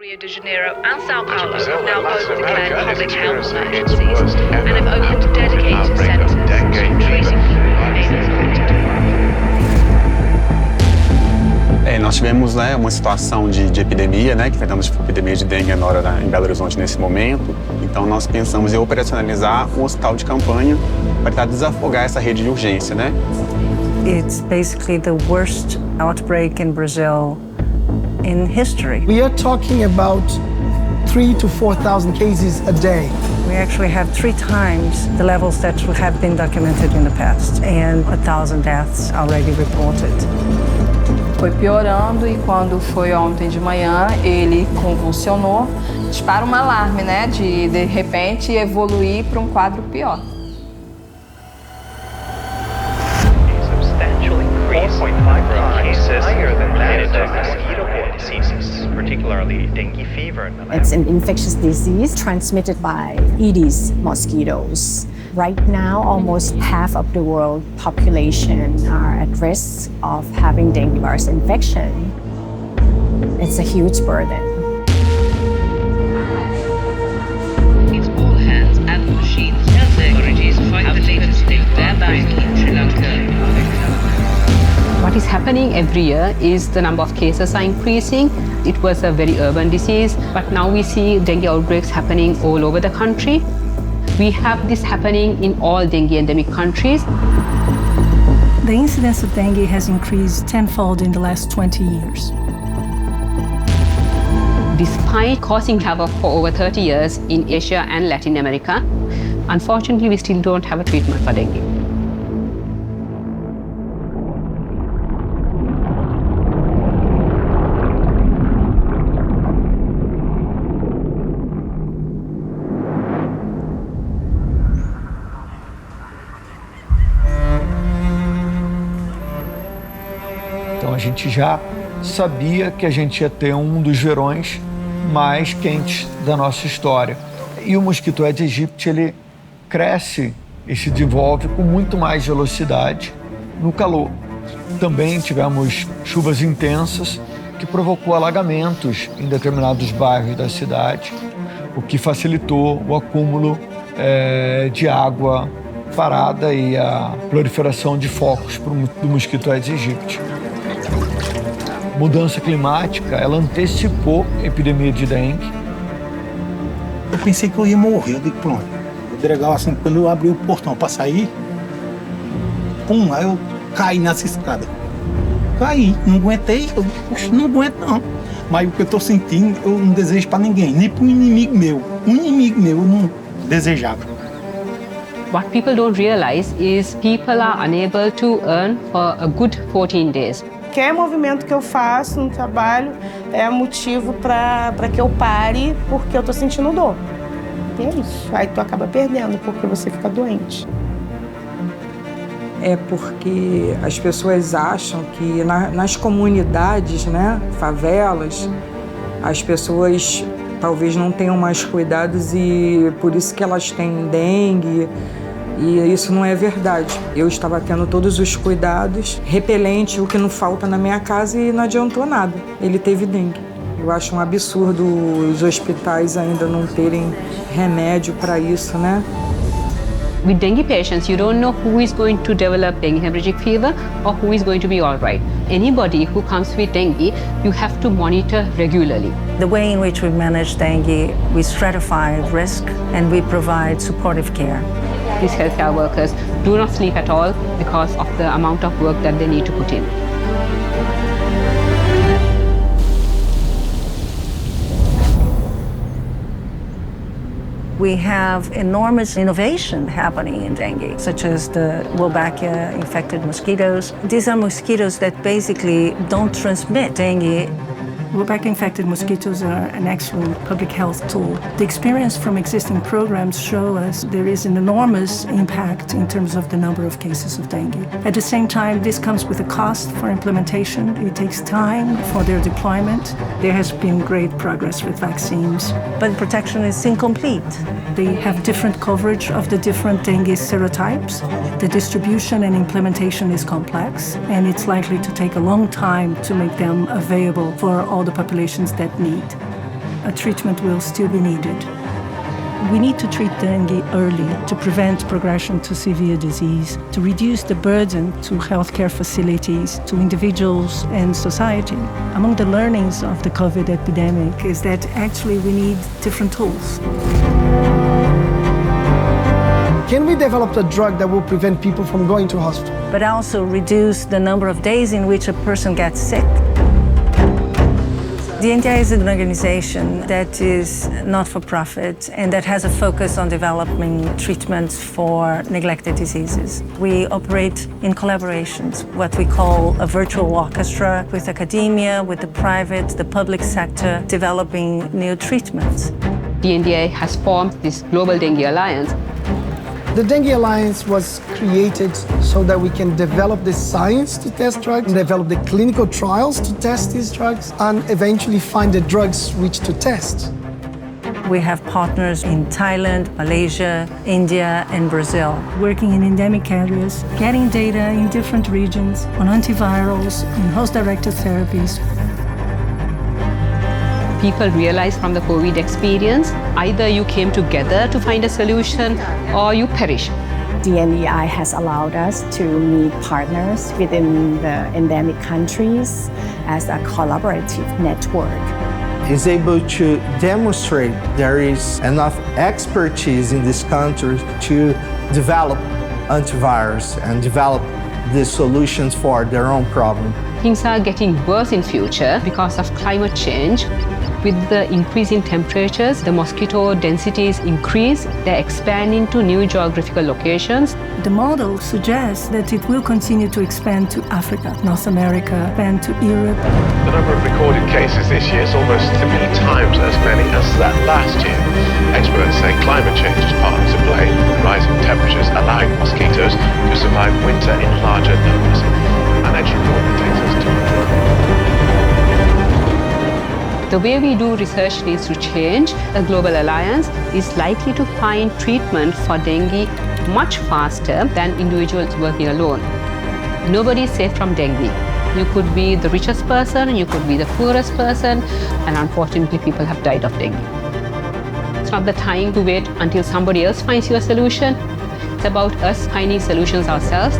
Rio de Janeiro and Sao Paulo have now both declared public health emergencies and have opened dedicated centers to treat Nós tivemos uma situação de epidemia, que enfrentamos a epidemia de dengue agora em Belo Horizonte nesse momento. Então nós pensamos em operacionalizar um hospital de campanha para tentar desafogar essa rede de urgência, It's basically the worst outbreak in Brazil in history. We are talking about 3,000 to 4,000 cases a day. We actually have 3 times the levels that have been documented in the past, and 1,000 deaths already reported. Foi piorando e quando foi ontem de manhã, ele convulsionou, dispara um alarme, de repente evoluir para um quadro pior. It's an infectious disease transmitted by Aedes mosquitoes. Right now, almost half of the world population are at risk of having dengue virus infection. It's a huge burden. It's all hands and machines. Health authorities fight the latest dengue outbreak in Sri Lanka. What is happening every year is the number of cases are increasing. It was a very urban disease, but now we see dengue outbreaks happening all over the country. We have this happening in all dengue endemic countries. The incidence of dengue has increased tenfold in the last 20 years. Despite causing havoc for over 30 years in Asia and Latin America, unfortunately, we still don't have a treatment for dengue. Então a gente já sabia que a gente ia ter um dos verões mais quentes da nossa história. E o mosquito Aedes aegypti, ele cresce e se desenvolve com muito mais velocidade no calor. Também tivemos chuvas intensas que provocou alagamentos em determinados bairros da cidade, o que facilitou o acúmulo de água parada e a proliferação de focos do mosquito Aedes aegypti. Mudança climática, ela antecipou a epidemia de dengue. Eu pensei que eu ia morrer, eu digo, pronto. O legal, assim, quando eu abri o portão para sair, aí eu caí nessa escada. Caí, não aguentei, não aguento não. Mas o que eu tô sentindo, eu não desejo para ninguém, nem para um inimigo meu. Um inimigo meu eu não desejava. What people don't realize is people are unable to earn for a good 14 days. Qualquer movimento que eu faço no trabalho é motivo para que eu pare porque eu tô sentindo dor. E é isso. Aí tu acaba perdendo porque você fica doente. É porque as pessoas acham que nas comunidades, favelas, as pessoas talvez não tenham mais cuidados e por isso que elas têm dengue. E isso não é verdade. Eu estava tendo todos os cuidados, repelente, o que não falta na minha casa e não adiantou nada. Ele teve dengue. Eu acho um absurdo os hospitais ainda não terem remédio para isso, With dengue patients, you don't know who is going to develop dengue hemorrhagic fever or who is going to be all right. Anybody who comes with dengue, you have to monitor regularly. The way in which we manage dengue, we stratify risk and we provide supportive care. These healthcare workers do not sleep at all because of the amount of work that they need to put in. We have enormous innovation happening in dengue, such as the Wolbachia-infected mosquitoes. These are mosquitoes that basically don't transmit dengue. Wolbachia-infected mosquitoes are an excellent public health tool. The experience from existing programs show us there is an enormous impact in terms of the number of cases of dengue. At the same time, this comes with a cost for implementation. It takes time for their deployment. There has been great progress with vaccines. But protection is incomplete. They have different coverage of the different dengue serotypes. The distribution and implementation is complex, and it's likely to take a long time to make them available for all the populations that need. a treatment will still be needed. We need to treat dengue early to prevent progression to severe disease, to reduce the burden to healthcare facilities, to individuals and society. Among the learnings of the COVID epidemic is that actually we need different tools. Can we develop a drug that will prevent people from going to hospital? But also reduce the number of days in which a person gets sick. DNDi is an organization that is not-for-profit and that has a focus on developing treatments for neglected diseases. We operate in collaborations, what we call a virtual orchestra with academia, with the private, the public sector, developing new treatments. DNDi has formed this Global Dengue Alliance. The Dengue Alliance was created so that we can develop the science to test drugs, develop the clinical trials to test these drugs, and eventually find the drugs which to test. We have partners in Thailand, Malaysia, India, and Brazil. Working in endemic areas, getting data in different regions on antivirals and host-directed therapies. People realize from the COVID experience, either you came together to find a solution or you perish. DNDi has allowed us to meet partners within the endemic countries as a collaborative network. Is able to demonstrate there is enough expertise in this country to develop antivirus and develop the solutions for their own problem. Things are getting worse in future because of climate change. With the increase in temperatures, the mosquito densities increase. They're expanding to new geographical locations. The model suggests that it will continue to expand to Africa, North America, and to Europe. The number of recorded cases this year is almost 3 times as many as that last year. Experts say climate change is partly to blame. Rising temperatures allowing mosquitoes to survive winter in larger numbers. Our next report takes us to The way we do research needs to change. A global alliance is likely to find treatment for dengue much faster than individuals working alone. Nobody is safe from dengue. You could be the richest person, you could be the poorest person, and unfortunately people have died of dengue. It's not the time to wait until somebody else finds you a solution. It's about us finding solutions ourselves.